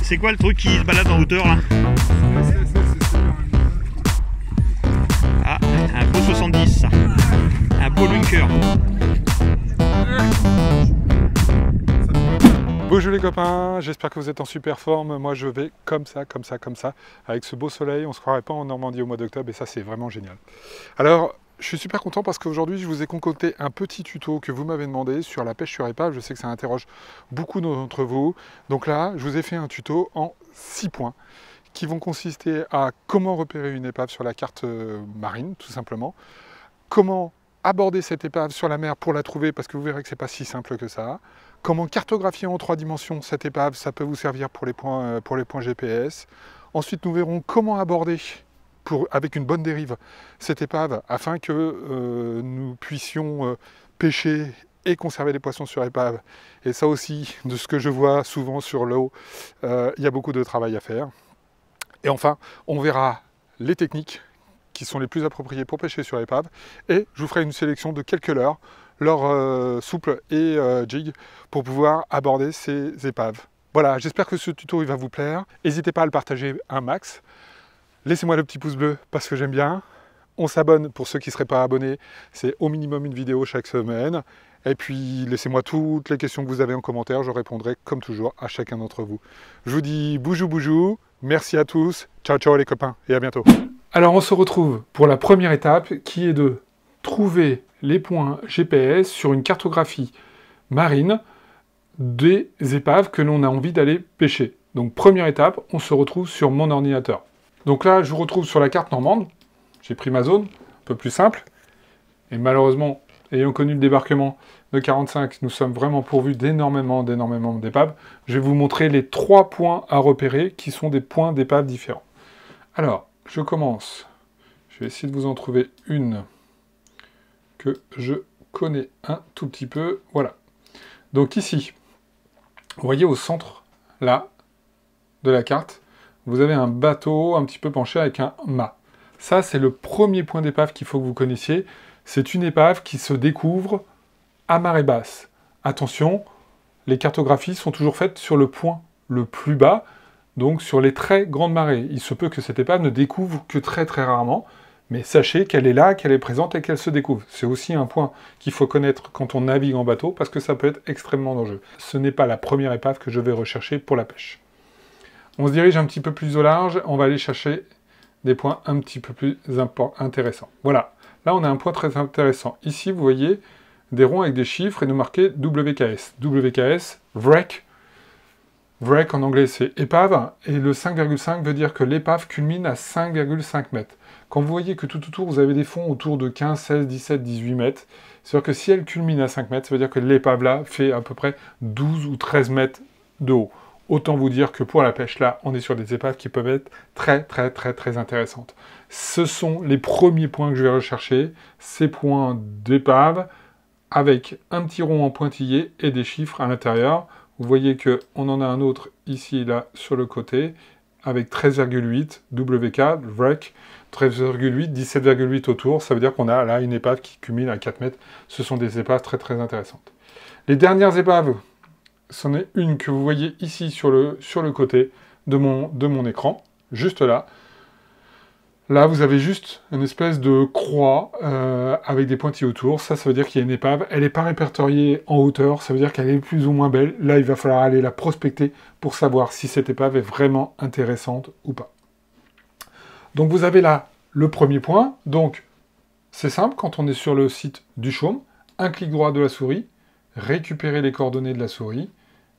C'est quoi le truc qui se balade en hauteur là? Ah, un beau 70 ça. Un beau lunker. Bonjour les copains, j'espère que vous êtes en super forme. Moi je vais comme ça. Avec ce beau soleil, on ne se croirait pas en Normandie au mois d'octobre et ça c'est vraiment génial. Alors, je suis super content parce qu'aujourd'hui je vous ai concocté un petit tuto que vous m'avez demandé sur la pêche sur épave. Je sais que ça interroge beaucoup d'entre vous. Donc là, je vous ai fait un tuto en 6 points qui vont consister à comment repérer une épave sur la carte marine, tout simplement. Comment aborder cette épave sur la mer pour la trouver, parce que vous verrez que c'est pas si simple que ça. Comment cartographier en 3 dimensions cette épave, ça peut vous servir pour les points GPS. Ensuite, nous verrons comment aborder avec une bonne dérive cette épave afin que nous puissions pêcher et conserver les poissons sur épave. Et ça aussi, de ce que je vois souvent sur l'eau, il y a beaucoup de travail à faire. Et enfin, on verra les techniques qui sont les plus appropriées pour pêcher sur épave. Et je vous ferai une sélection de quelques leurres souples et jig pour pouvoir aborder ces épaves. Voilà, j'espère que ce tuto il va vous plaire. N'hésitez pas à le partager un max. Laissez-moi le petit pouce bleu parce que j'aime bien. On s'abonne pour ceux qui ne seraient pas abonnés. C'est au minimum une vidéo chaque semaine. Et puis laissez-moi toutes les questions que vous avez en commentaire. Je répondrai comme toujours à chacun d'entre vous. Je vous dis boujou boujou. Merci à tous. Ciao ciao les copains et à bientôt. Alors on se retrouve pour la première étape qui est de trouver les points GPS sur une cartographie marine des épaves que l'on a envie d'aller pêcher. Donc première étape, on se retrouve sur mon ordinateur. Donc là, je vous retrouve sur la carte normande. J'ai pris ma zone, un peu plus simple. Et malheureusement, ayant connu le débarquement de 45, nous sommes vraiment pourvus d'énormément d'épaves. Je vais vous montrer les 3 points à repérer qui sont des points d'épaves différents. Alors, je commence. Je vais essayer de vous en trouver une que je connais un tout petit peu. Voilà. Donc ici, vous voyez au centre, là, de la carte, vous avez un bateau un petit peu penché avec un mât. Ça, c'est le premier point d'épave qu'il faut que vous connaissiez. C'est une épave qui se découvre à marée basse. Attention, les cartographies sont toujours faites sur le point le plus bas, donc sur les très grandes marées. Il se peut que cette épave ne découvre que très rarement, mais sachez qu'elle est là, qu'elle est présente et qu'elle se découvre. C'est aussi un point qu'il faut connaître quand on navigue en bateau, parce que ça peut être extrêmement dangereux. Ce n'est pas la première épave que je vais rechercher pour la pêche. On se dirige un petit peu plus au large, on va aller chercher des points un petit peu plus intéressants. Voilà, là on a un point très intéressant. Ici, vous voyez des ronds avec des chiffres et nous marquer WKS. WKS, wreck. Wreck en anglais c'est épave, et le 5,5 veut dire que l'épave culmine à 5,5 mètres. Quand vous voyez que tout autour vous avez des fonds autour de 15, 16, 17, 18 mètres, c'est-à-dire que si elle culmine à 5 mètres, ça veut dire que l'épave là fait à peu près 12 ou 13 mètres de haut. Autant vous dire que pour la pêche là, on est sur des épaves qui peuvent être très intéressantes. Ce sont les premiers points que je vais rechercher, ces points d'épave, avec un petit rond en pointillé et des chiffres à l'intérieur. Vous voyez qu'on en a un autre ici, là, sur le côté, avec 13,8 WK, wreck, 13,8, 17,8 autour. Ça veut dire qu'on a là une épave qui culmine à 4 mètres. Ce sont des épaves très intéressantes. Les dernières épaves, c'en est une que vous voyez ici sur le côté de mon écran, juste là. Là, vous avez juste une espèce de croix avec des pointillés autour. Ça veut dire qu'il y a une épave. Elle n'est pas répertoriée en hauteur. Ça veut dire qu'elle est plus ou moins belle. Là, il va falloir aller la prospecter pour savoir si cette épave est vraiment intéressante ou pas. Donc, vous avez là le premier point. Donc, c'est simple. Quand on est sur le site du Chaume, un clic droit de la souris, récupérer les coordonnées de la souris.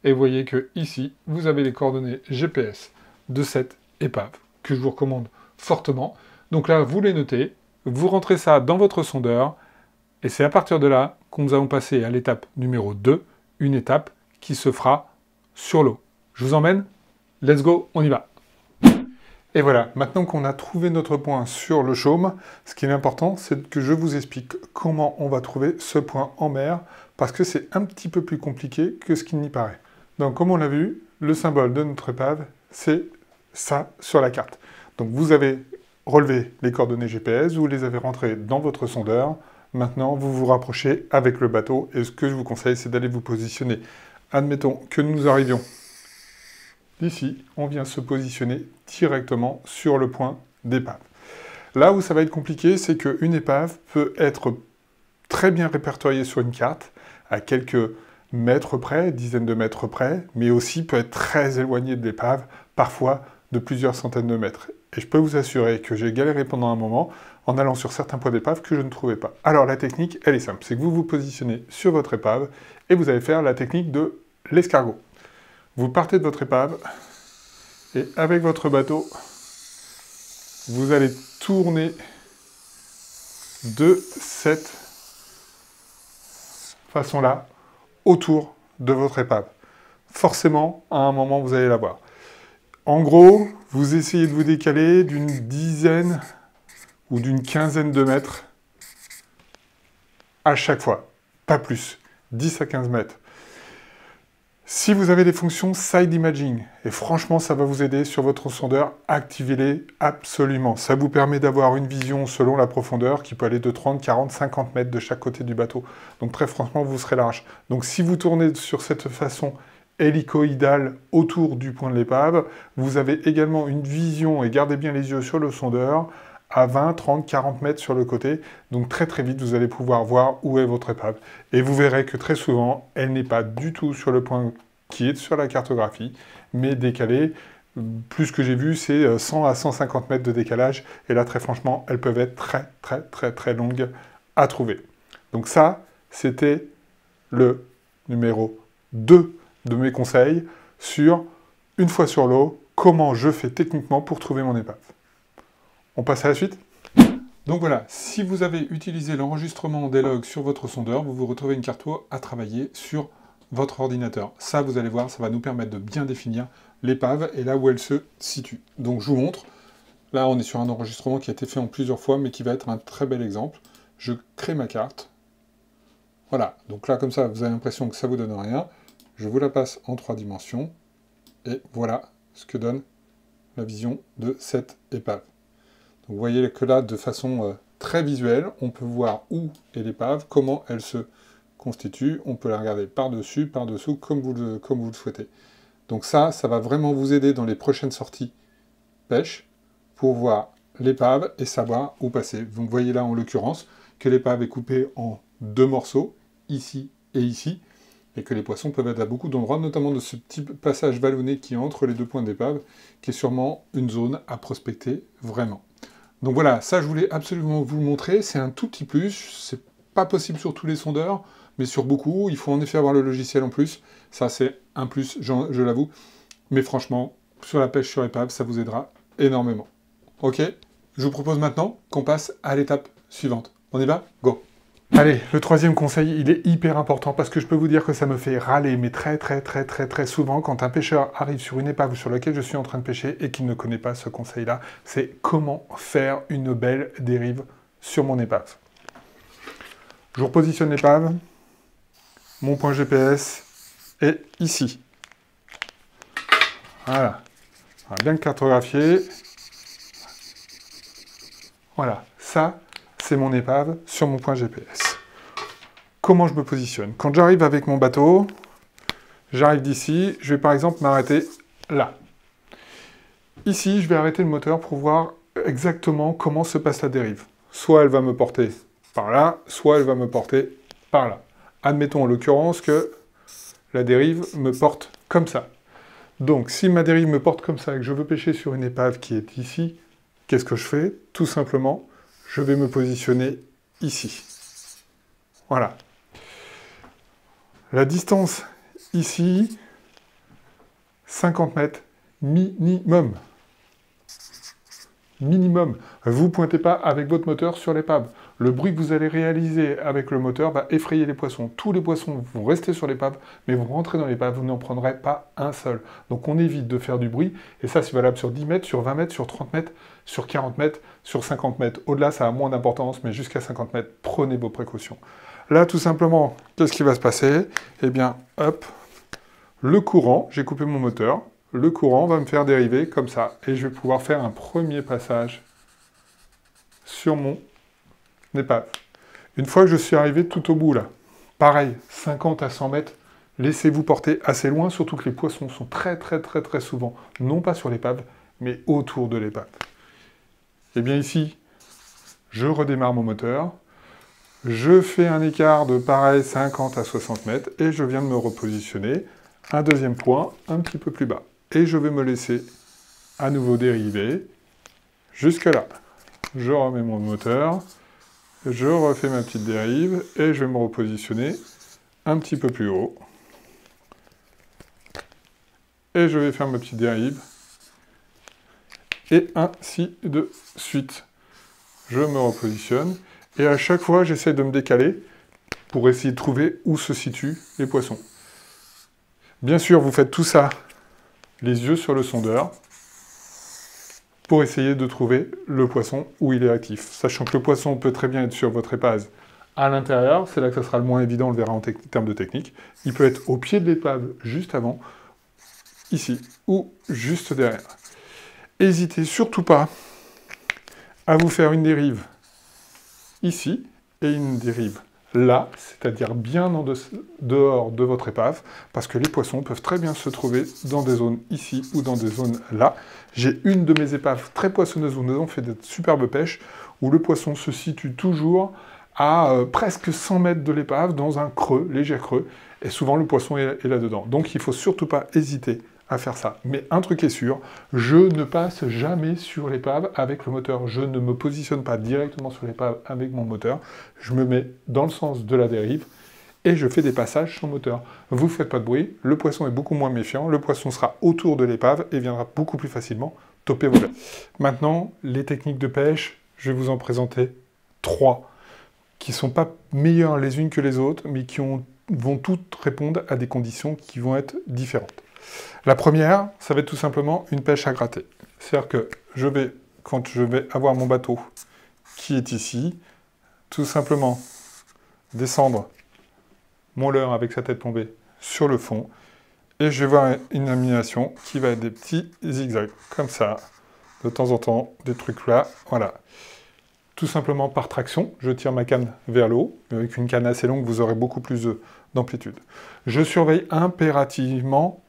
Et vous voyez que ici, vous avez les coordonnées GPS de cette épave que je vous recommande fortement. Donc là, vous les notez, vous rentrez ça dans votre sondeur, et c'est à partir de là que nous allons passer à l'étape numéro 2, une étape qui se fera sur l'eau. Je vous emmène, let's go, on y va. Et voilà, maintenant qu'on a trouvé notre point sur le Chaume, ce qui est important, c'est que je vous explique comment on va trouver ce point en mer, parce que c'est un petit peu plus compliqué que ce qu'il n'y paraît. Donc comme on l'a vu, le symbole de notre épave, c'est ça sur la carte. Donc vous avez relevé les coordonnées GPS, vous les avez rentrées dans votre sondeur. Maintenant, vous vous rapprochez avec le bateau. Et ce que je vous conseille, c'est d'aller vous positionner. Admettons que nous arrivions d'ici, on vient se positionner directement sur le point d'épave. Là où ça va être compliqué, c'est qu'une épave peut être très bien répertoriée sur une carte, à quelques mètres près, dizaines de mètres près, mais aussi peut être très éloignée de l'épave, parfois de plusieurs centaines de mètres. Et je peux vous assurer que j'ai galéré pendant un moment en allant sur certains points d'épave que je ne trouvais pas. Alors la technique, elle est simple, c'est que vous vous positionnez sur votre épave et vous allez faire la technique de l'escargot. Vous partez de votre épave et avec votre bateau, vous allez tourner de cette façon-là autour de votre épave. Forcément, à un moment, vous allez la voir. En gros, vous essayez de vous décaler d'une dizaine ou d'une quinzaine de mètres à chaque fois. Pas plus. 10 à 15 mètres. Si vous avez des fonctions side imaging, et franchement ça va vous aider sur votre sondeur, activez-les absolument. Ça vous permet d'avoir une vision selon la profondeur qui peut aller de 30, 40, 50 mètres de chaque côté du bateau. Donc très franchement, vous serez large. Donc si vous tournez sur cette façon hélicoïdale autour du point de l'épave, vous avez également une vision, et gardez bien les yeux sur le sondeur, à 20, 30, 40 mètres sur le côté. Donc très très vite, vous allez pouvoir voir où est votre épave. Et vous verrez que très souvent, elle n'est pas du tout sur le point qui est sur la cartographie, mais décalée. Plus que j'ai vu, c'est 100 à 150 mètres de décalage. Et là, très franchement, elles peuvent être très très très très longues à trouver. Donc ça, c'était le numéro 2 de mes conseils sur, une fois sur l'eau, comment je fais techniquement pour trouver mon épave. On passe à la suite. Donc voilà, si vous avez utilisé l'enregistrement des logs sur votre sondeur, vous vous retrouvez une carto à travailler sur votre ordinateur. Ça, vous allez voir, ça va nous permettre de bien définir l'épave et là où elle se situe. Donc je vous montre. Là, on est sur un enregistrement qui a été fait en plusieurs fois, mais qui va être un très bel exemple. Je crée ma carte. Voilà, donc là, comme ça, vous avez l'impression que ça vous donne rien. Je vous la passe en 3 dimensions. Et voilà ce que donne la vision de cette épave. Donc vous voyez que là, de façon très visuelle, on peut voir où est l'épave, comment elle se constitue. On peut la regarder par-dessus, par-dessous, comme vous le souhaitez. Donc ça va vraiment vous aider dans les prochaines sorties pêche pour voir l'épave et savoir où passer. Donc vous voyez là, en l'occurrence, que l'épave est coupée en 2 morceaux, ici et ici, et que les poissons peuvent être à beaucoup d'endroits, notamment de ce petit passage vallonné qui est entre les 2 points d'épave, qui est sûrement une zone à prospecter vraiment. Donc voilà, ça je voulais absolument vous le montrer, c'est un tout petit plus, c'est pas possible sur tous les sondeurs, mais sur beaucoup, il faut en effet avoir le logiciel en plus, ça c'est un plus, je l'avoue, mais franchement, sur la pêche sur épave, ça vous aidera énormément. Ok, je vous propose maintenant qu'on passe à l'étape suivante. On y va? Go! Allez, le 3e conseil, il est hyper important parce que je peux vous dire que ça me fait râler, mais très souvent, quand un pêcheur arrive sur une épave sur laquelle je suis en train de pêcher et qu'il ne connaît pas ce conseil-là, c'est comment faire une belle dérive sur mon épave. Je repositionne l'épave, mon point GPS est ici. Voilà, on va bien le cartographier. Voilà, ça, c'est mon épave sur mon point GPS. Comment je me positionne? Quand j'arrive avec mon bateau, j'arrive d'ici, je vais par exemple m'arrêter là. Ici, je vais arrêter le moteur pour voir exactement comment se passe la dérive. Soit elle va me porter par là, soit elle va me porter par là. Admettons en l'occurrence que la dérive me porte comme ça. Donc, si ma dérive me porte comme ça et que je veux pêcher sur une épave qui est ici, qu'est-ce que je fais? Tout simplement, je vais me positionner ici. Voilà. La distance ici, 50 mètres minimum. Minimum. Vous ne pointez pas avec votre moteur sur l'épave. Le bruit que vous allez réaliser avec le moteur va effrayer les poissons. Tous les poissons vont rester sur l'épave, mais vous rentrez dans l'épave, vous n'en prendrez pas un seul. Donc on évite de faire du bruit, et ça c'est valable sur 10 mètres, sur 20 mètres, sur 30 mètres, sur 40 mètres, sur 50 mètres. Au-delà, ça a moins d'importance, mais jusqu'à 50 mètres, prenez vos précautions. Là, tout simplement, qu'est-ce qui va se passer? Eh bien, hop, le courant, j'ai coupé mon moteur, le courant va me faire dériver comme ça, et je vais pouvoir faire un premier passage sur mon épave. Une fois que je suis arrivé tout au bout là, pareil, 50 à 100 mètres, Laissez-vous porter assez loin, surtout que les poissons sont très souvent, non pas sur l'épave, mais autour de l'épave. Et bien ici, je redémarre mon moteur, je fais un écart de pareil 50 à 60 mètres, et je viens de me repositionner, un deuxième point, un petit peu plus bas. Et je vais me laisser à nouveau dériver, jusque là. Je remets mon moteur, je refais ma petite dérive, et je vais me repositionner un petit peu plus haut. Et je vais faire ma petite dérive. Et ainsi de suite. Je me repositionne. Et à chaque fois, j'essaie de me décaler pour essayer de trouver où se situent les poissons. Bien sûr, vous faites tout ça les yeux sur le sondeur pour essayer de trouver le poisson où il est actif. Sachant que le poisson peut très bien être sur votre épave à l'intérieur, c'est là que ça sera le moins évident, on le verra en termes de technique. Il peut être au pied de l'épave, juste avant, ici, ou juste derrière. N'hésitez surtout pas à vous faire une dérive ici et une dérive là, c'est-à-dire bien en dehors de votre épave, parce que les poissons peuvent très bien se trouver dans des zones ici ou dans des zones là. J'ai une de mes épaves très poissonneuses où nous avons fait de superbes pêches, où le poisson se situe toujours à presque 100 mètres de l'épave, dans un creux, léger creux, et souvent le poisson est là-dedans. Donc il ne faut surtout pas hésiter à faire ça. Mais un truc est sûr, je ne passe jamais sur l'épave avec le moteur. Je ne me positionne pas directement sur l'épave avec mon moteur. Je me mets dans le sens de la dérive et je fais des passages sans moteur. Vous ne faites pas de bruit, le poisson est beaucoup moins méfiant, le poisson sera autour de l'épave et viendra beaucoup plus facilement toper vos leurres. Maintenant, les techniques de pêche, je vais vous en présenter 3 qui ne sont pas meilleures les unes que les autres, mais qui vont toutes répondre à des conditions qui vont être différentes. La première, ça va être tout simplement une pêche à gratter. C'est-à-dire que quand je vais avoir mon bateau qui est ici, tout simplement descendre mon leurre avec sa tête tombée sur le fond, et je vais voir une animation qui va être des petits zigzags, comme ça, de temps en temps, des trucs là, voilà. Tout simplement par traction, je tire ma canne vers le haut, avec une canne assez longue, vous aurez beaucoup plus d'amplitude. Je surveille impérativement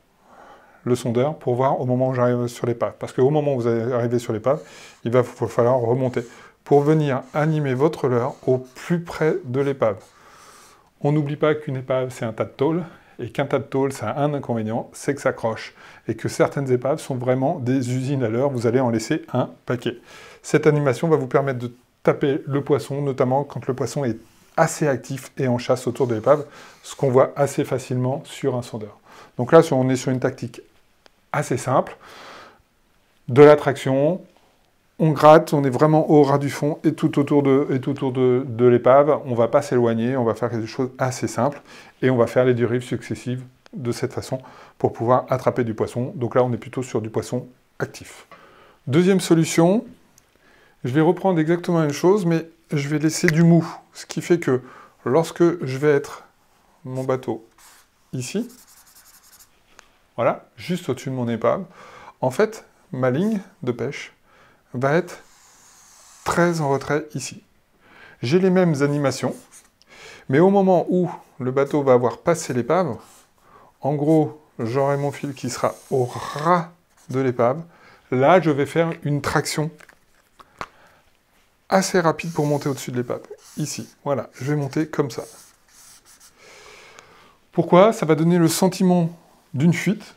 le sondeur pour voir au moment où j'arrive sur l'épave. Parce qu'au moment où vous allez arriver sur l'épave, il va vous falloir remonter pour venir animer votre leurre au plus près de l'épave. On n'oublie pas qu'une épave, c'est un tas de tôle, et qu'un tas de tôle, ça a un inconvénient, c'est que ça croche. Et que certaines épaves sont vraiment des usines à leurre, vous allez en laisser un paquet. Cette animation va vous permettre de taper le poisson, notamment quand le poisson est assez actif et en chasse autour de l'épave, ce qu'on voit assez facilement sur un sondeur. Donc là, on est sur une tactique assez simple, de la traction, on gratte, on est vraiment au ras du fond et tout autour de l'épave, on ne va pas s'éloigner, on va faire des choses assez simples et on va faire les dérives successives de cette façon pour pouvoir attraper du poisson. Donc là, on est plutôt sur du poisson actif. Deuxième solution, je vais reprendre exactement la même chose, mais je vais laisser du mou, ce qui fait que lorsque je vais être mon bateau ici, voilà, juste au-dessus de mon épave, en fait, ma ligne de pêche va être très en retrait ici. J'ai les mêmes animations, mais au moment où le bateau va avoir passé l'épave, en gros, j'aurai mon fil qui sera au ras de l'épave. Là, je vais faire une traction assez rapide pour monter au-dessus de l'épave. Ici, voilà, je vais monter comme ça. Pourquoi? Ça va donner le sentiment d'une fuite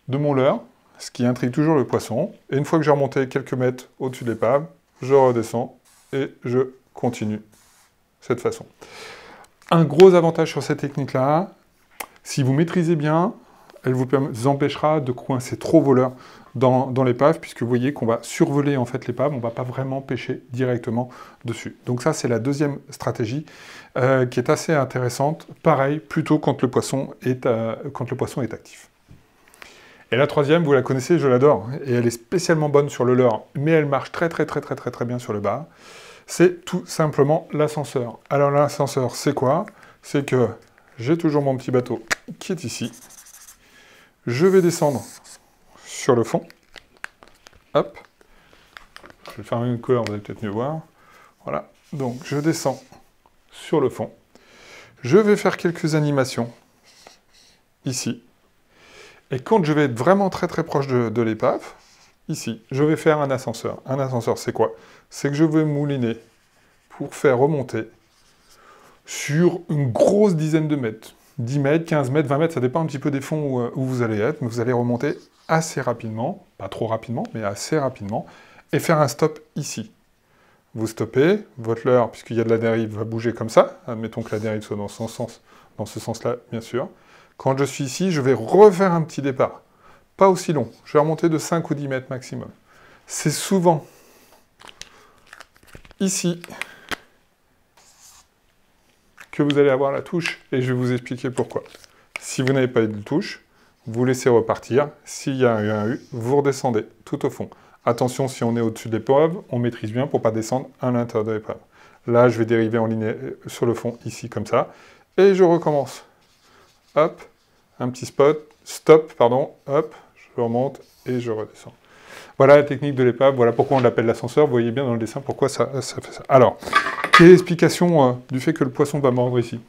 de mon leurre, ce qui intrigue toujours le poisson. Et une fois que j'ai remonté quelques mètres au-dessus de l'épave, je redescends et je continue de cette façon. Un gros avantage sur cette technique-là, si vous maîtrisez bien, elle vous empêchera de coincer trop vos leurres dans l'épave, puisque vous voyez qu'on va survoler en fait l'épave, on ne va pas vraiment pêcher directement dessus. Donc ça, c'est la deuxième stratégie qui est assez intéressante. Pareil, plutôt quand le poisson est actif. Et la troisième, vous la connaissez, je l'adore, et elle est spécialement bonne sur le leurre, mais elle marche très bien sur le bar. C'est tout simplement l'ascenseur. Alors l'ascenseur, c'est quoi? C'est que j'ai toujours mon petit bateau qui est ici. Je vais descendre sur le fond. Hop. Je vais faire une couleur, vous allez peut-être mieux voir. Voilà. Donc je descends sur le fond. Je vais faire quelques animations ici. Et quand je vais être vraiment très très proche de l'épave, ici, je vais faire un ascenseur. Un ascenseur, c'est quoi? C'est que je vais mouliner pour faire remonter sur une grosse dizaine de mètres. 10 mètres, 15 mètres, 20 mètres, ça dépend un petit peu des fonds où vous allez être, mais vous allez remonter assez rapidement, pas trop rapidement, mais assez rapidement, et faire un stop ici. Vous stoppez, votre leurre, puisqu'il y a de la dérive, va bouger comme ça. Admettons que la dérive soit dans son sens, dans ce sens-là, bien sûr. Quand je suis ici, je vais refaire un petit départ. Pas aussi long. Je vais remonter de 5 ou 10 mètres maximum. C'est souvent ici que vous allez avoir la touche, et je vais vous expliquer pourquoi. Si vous n'avez pas eu de touche, vous laissez repartir. S'il y a eu un U, vous redescendez tout au fond. Attention, si on est au-dessus de l'épave, on maîtrise bien pour ne pas descendre à l'intérieur de l'épave. Là, je vais dériver en ligne sur le fond, ici, comme ça. Et je recommence. Hop, un petit stop, hop, je remonte et je redescends. Voilà la technique de l'épave, voilà pourquoi on l'appelle l'ascenseur. Vous voyez bien dans le dessin pourquoi ça fait ça. Alors, quelle est l'explication du fait que le poisson va mordre ici?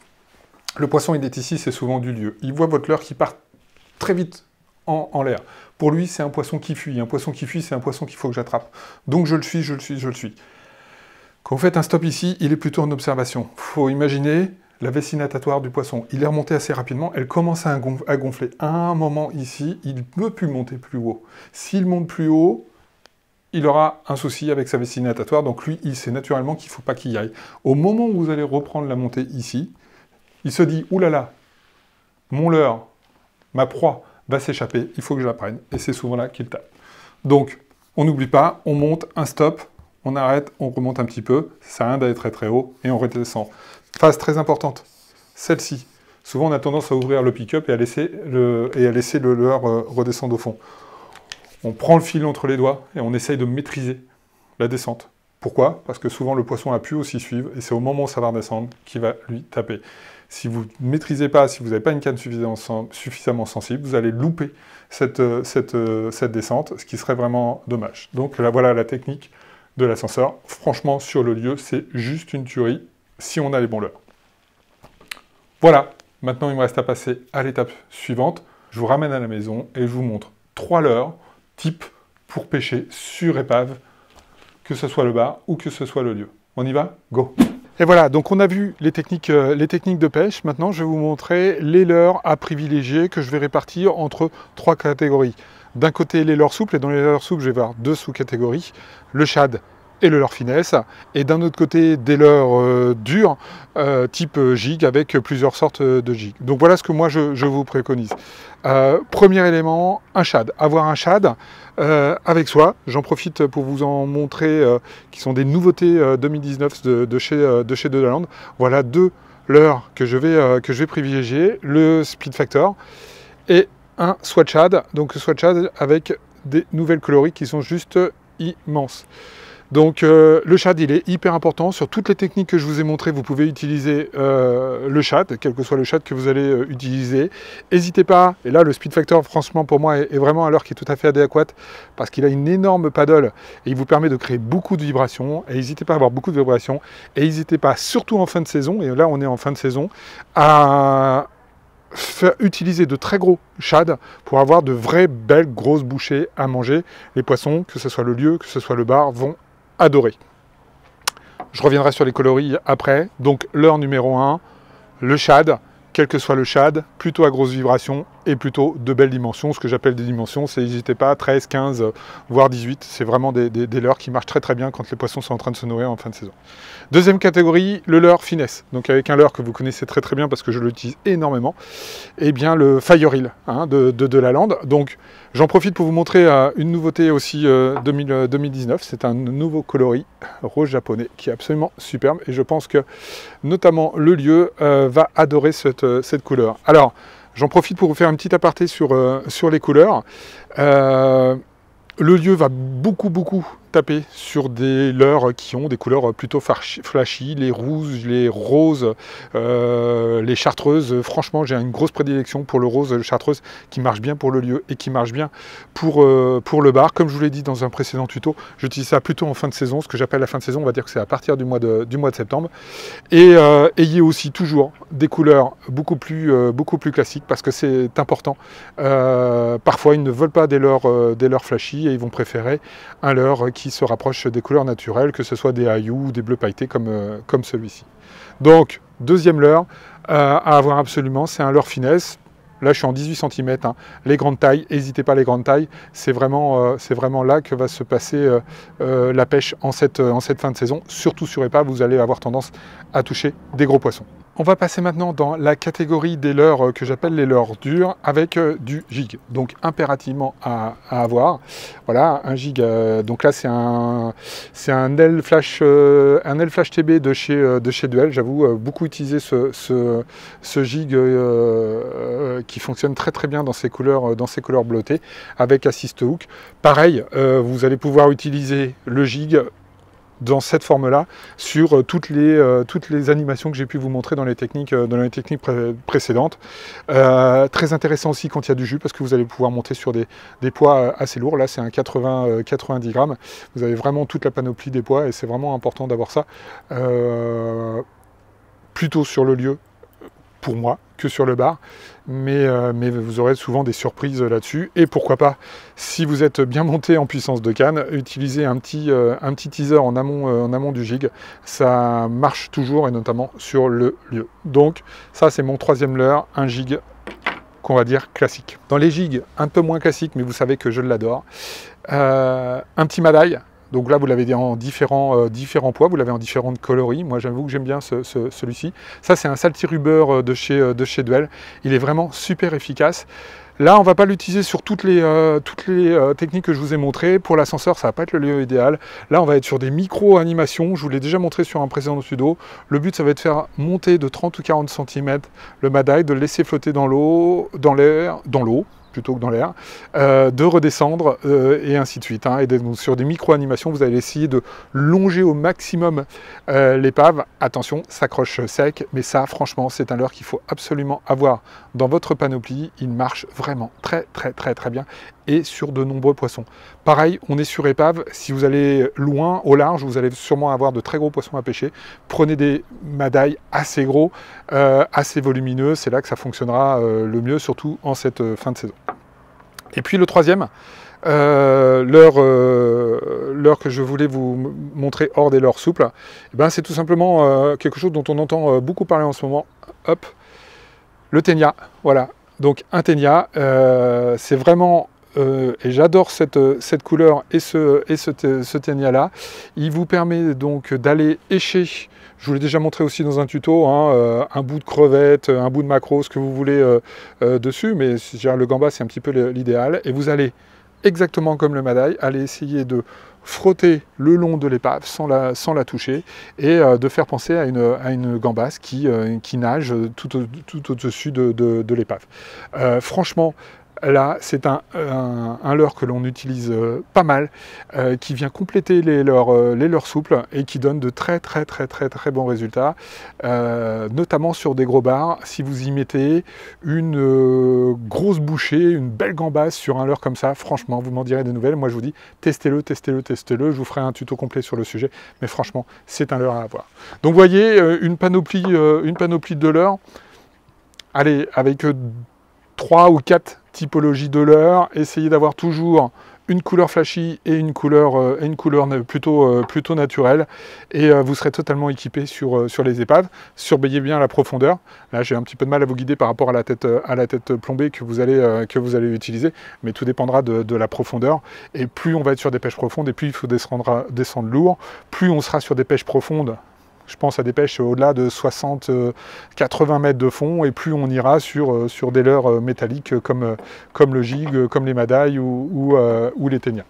Le poisson, il est ici, c'est souvent du lieu. Il voit votre leurre qui part très vite en l'air. Pour lui, c'est un poisson qui fuit. Un poisson qui fuit, c'est un poisson qu'il faut que j'attrape. Donc je le suis. Quand vous faites un stop ici, il est plutôt en observation. Il faut imaginer la vessie natatoire du poisson. Il est remonté assez rapidement, elle commence à gonfler. À un moment ici, il ne peut plus monter plus haut. S'il monte plus haut, il aura un souci avec sa vessie natatoire, donc lui, il sait naturellement qu'il ne faut pas qu'il y aille. Au moment où vous allez reprendre la montée ici, il se dit « Oulala, mon leurre, ma proie va s'échapper, il faut que je la prenne. » Et c'est souvent là qu'il tape. Donc, on n'oublie pas, on monte, un stop, on arrête, on remonte un petit peu, ça sert à rien d'aller très très haut, et on redescend. Phase très importante, celle-ci. Souvent, on a tendance à ouvrir le pick-up et à laisser le leurre redescendre au fond. On prend le fil entre les doigts et on essaye de maîtriser la descente. Pourquoi? Parce que souvent, le poisson a pu aussi suivre, et c'est au moment où ça va redescendre qu'il va lui taper. Si vous ne maîtrisez pas, si vous n'avez pas une canne suffisamment sensible, vous allez louper cette descente, ce qui serait vraiment dommage. Donc là, voilà la technique de l'ascenseur. Franchement, sur le lieu, c'est juste une tuerie si on a les bons leurres. Voilà, maintenant il me reste à passer à l'étape suivante. Je vous ramène à la maison et je vous montre 3 leurres type pour pêcher sur épave, que ce soit le bar ou que ce soit le lieu. On y va? Go! Et voilà, donc on a vu les techniques de pêche. Maintenant, je vais vous montrer les leurres à privilégier que je vais répartir entre 3 catégories. D'un côté, les leurres souples, et dans les leurres souples, je vais voir 2 sous-catégories, le shad et le leurre finesse, et d'un autre côté, des leurres durs, type jig, avec plusieurs sortes de jig. Donc voilà ce que moi, je vous préconise. Premier élément, un shad. Avoir un shad avec soi. J'en profite pour vous en montrer qui sont des nouveautés 2019 de chez Delaland. Voilà 2 leurres que je vais privilégier, le Speed Factor et un Swat Shad. Donc Swat Shad avec des nouvelles coloris qui sont juste immenses. Donc le shad, il est hyper important. Sur toutes les techniques que je vous ai montrées, vous pouvez utiliser le shad, quel que soit le shad que vous allez utiliser. N'hésitez pas, et là le Speed Factor, franchement pour moi, est vraiment un leurre qui est tout à fait adéquat, parce qu'il a une énorme paddle, et il vous permet de créer beaucoup de vibrations, et n'hésitez pas à avoir beaucoup de vibrations, et n'hésitez pas, surtout en fin de saison, et là on est en fin de saison, à utiliser de très gros shad pour avoir de vraies belles grosses bouchées à manger. Les poissons, que ce soit le lieu, que ce soit le bar, vont adorer. Je reviendrai sur les coloris après. Donc leurre numéro 1, le shad, quel que soit le shad, plutôt à grosse vibration et plutôt de belles dimensions. Ce que j'appelle des dimensions, c'est, n'hésitez pas, 13, 15, voire 18. C'est vraiment des leurres qui marchent très très bien quand les poissons sont en train de se nourrir en fin de saison. Deuxième catégorie, le leurre finesse. Donc avec un leurre que vous connaissez très très bien parce que je l'utilise énormément, et bien le Fire Reel de Delaland. Donc j'en profite pour vous montrer une nouveauté aussi 2019. C'est un nouveau coloris rose japonais qui est absolument superbe, et je pense que notamment le lieu va adorer cette couleur. Alors j'en profite pour vous faire un petit aparté sur les couleurs. Le lieu va beaucoup taper sur des leurres qui ont des couleurs plutôt flashy, les rouges, les roses, les chartreuses. Franchement, j'ai une grosse prédilection pour le rose chartreuse qui marche bien pour le lieu et qui marche bien pour le bar. Comme je vous l'ai dit dans un précédent tuto, j'utilise ça plutôt en fin de saison. Ce que j'appelle la fin de saison, on va dire que c'est à partir du mois de septembre. Et ayez aussi toujours des couleurs beaucoup plus classiques parce que c'est important. Parfois, ils ne veulent pas des leurres flashy et ils vont préférer un leurre qui se rapproche des couleurs naturelles, que ce soit des haillous ou des bleus pailletés comme celui-ci. Donc, deuxième leurre à avoir absolument, c'est un leurre finesse. Là, je suis en 18 cm. Hein. Les grandes tailles, n'hésitez pas les grandes tailles. C'est vraiment là que va se passer la pêche en cette fin de saison. Surtout sur épave, vous allez avoir tendance à toucher des gros poissons. On va passer maintenant dans la catégorie des leurres que j'appelle les leurres durs avec du jig. Donc impérativement à avoir. Voilà, un jig. Donc là c'est un L Flash TB de chez Duel. J'avoue beaucoup utiliser ce jig qui fonctionne très très bien dans ces couleurs bleutées avec assist hook. Pareil, vous allez pouvoir utiliser le jig dans cette forme-là, sur toutes les animations que j'ai pu vous montrer dans les techniques précédentes. Très intéressant aussi quand il y a du jus, parce que vous allez pouvoir monter sur des poids assez lourds. Là, c'est un 90 grammes. Vous avez vraiment toute la panoplie des poids, et c'est vraiment important d'avoir ça plutôt sur le lieu, pour moi, que sur le bar. Mais vous aurez souvent des surprises là-dessus. Et pourquoi pas, si vous êtes bien monté en puissance de canne, utiliser un petit teaser en amont du jig. Ça marche toujours, et notamment sur le lieu. Donc ça, c'est mon troisième leurre, un jig qu'on va dire classique. Dans les jigs un peu moins classiques, mais vous savez que je l'adore, un petit Madaille. Donc là, vous l'avez en différents poids, vous l'avez en différentes coloris. Moi, j'avoue que j'aime bien celui-ci. Ça, c'est un Salty Rubber de chez Duel. Il est vraiment super efficace. Là, on ne va pas l'utiliser sur toutes les techniques que je vous ai montrées. Pour l'ascenseur, ça ne va pas être le lieu idéal. Là, on va être sur des micro-animations. Je vous l'ai déjà montré sur un précédent tuto. Le but, ça va être de faire monter de 30 ou 40 cm le Madaille, de le laisser flotter dans l'eau, plutôt que dans l'air, de redescendre et ainsi de suite. Hein. Et donc, sur des micro-animations, vous allez essayer de longer au maximum l'épave. Attention, s'accroche sec, mais ça, franchement, c'est un leurre qu'il faut absolument avoir dans votre panoplie. Il marche vraiment très bien et sur de nombreux poissons. Pareil, on est sur épave. Si vous allez loin, au large, vous allez sûrement avoir de très gros poissons à pêcher. Prenez des Madailles assez gros, assez volumineux. C'est là que ça fonctionnera le mieux, surtout en cette fin de saison. Et puis le troisième, leurre que je voulais vous montrer hors des leurres souples, eh ben, c'est tout simplement quelque chose dont on entend beaucoup parler en ce moment. Hop, le ténia. Voilà, donc un ténia, c'est vraiment... et j'adore cette couleur et ce ténia là. Il vous permet donc d'aller écher, je vous l'ai déjà montré aussi dans un tuto, hein, un bout de crevette, un bout de maquereau, ce que vous voulez dessus, mais le gamba c'est un petit peu l'idéal. Et vous allez, exactement comme le Madaille, aller essayer de frotter le long de l'épave sans la toucher et de faire penser à une gambasse qui nage tout au-dessus de l'épave. Franchement, là, c'est un leurre que l'on utilise pas mal, qui vient compléter les leurres souples et qui donne de très bons résultats, notamment sur des gros bars. Si vous y mettez une grosse bouchée, une belle gambasse sur un leurre comme ça, franchement, vous m'en direz des nouvelles. Moi, je vous dis, testez-le. Je vous ferai un tuto complet sur le sujet, mais franchement, c'est un leurre à avoir. Donc, vous voyez, une panoplie de leurres. Allez, avec 3 ou 4 typologies de leurres, essayez d'avoir toujours une couleur flashy et une couleur plutôt naturelle, et vous serez totalement équipé sur les épaves. Surveillez bien la profondeur. Là, j'ai un petit peu de mal à vous guider par rapport à la tête plombée que vous allez utiliser, mais tout dépendra de la profondeur. Et plus on va être sur des pêches profondes, et plus il faut descendre lourd, plus on sera sur des pêches profondes. Je pense à des pêches au-delà de 60-80 mètres de fond, et plus on ira sur des leurres métalliques comme le jig, comme les Madailles ou les ténias.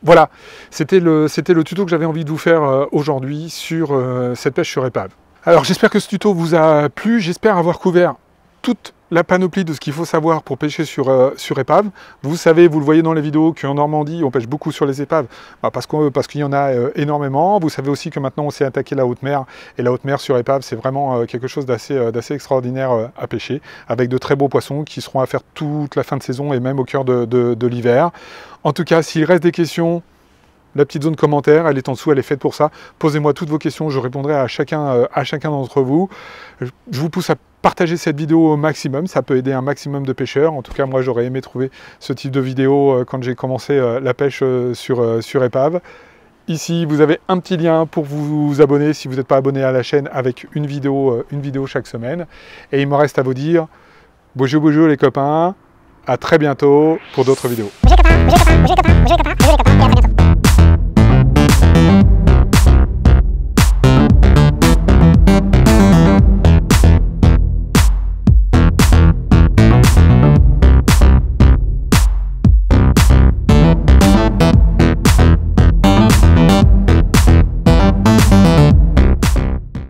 Voilà, c'était le tuto que j'avais envie de vous faire aujourd'hui sur cette pêche sur épave. Alors j'espère que ce tuto vous a plu, j'espère avoir couvert toutes la panoplie de ce qu'il faut savoir pour pêcher sur épave. Vous savez, vous le voyez dans les vidéos, qu'en Normandie, on pêche beaucoup sur les épaves, parce qu'il y en a énormément. Vous savez aussi que maintenant, on s'est attaqué la haute mer, et la haute mer sur épave, c'est vraiment quelque chose d'assez extraordinaire à pêcher, avec de très beaux poissons qui seront à faire toute la fin de saison et même au cœur de l'hiver. En tout cas, s'il reste des questions, la petite zone commentaire, elle est en dessous, elle est faite pour ça. Posez-moi toutes vos questions, je répondrai à chacun d'entre vous. Je vous pousse à partager cette vidéo au maximum, ça peut aider un maximum de pêcheurs. En tout cas, moi, j'aurais aimé trouver ce type de vidéo quand j'ai commencé la pêche sur épave. Ici, vous avez un petit lien pour vous abonner si vous n'êtes pas abonné à la chaîne avec une vidéo chaque semaine. Et il me reste à vous dire, bonjour les copains, à très bientôt pour d'autres vidéos. Bonjour les copains, et à très bientôt.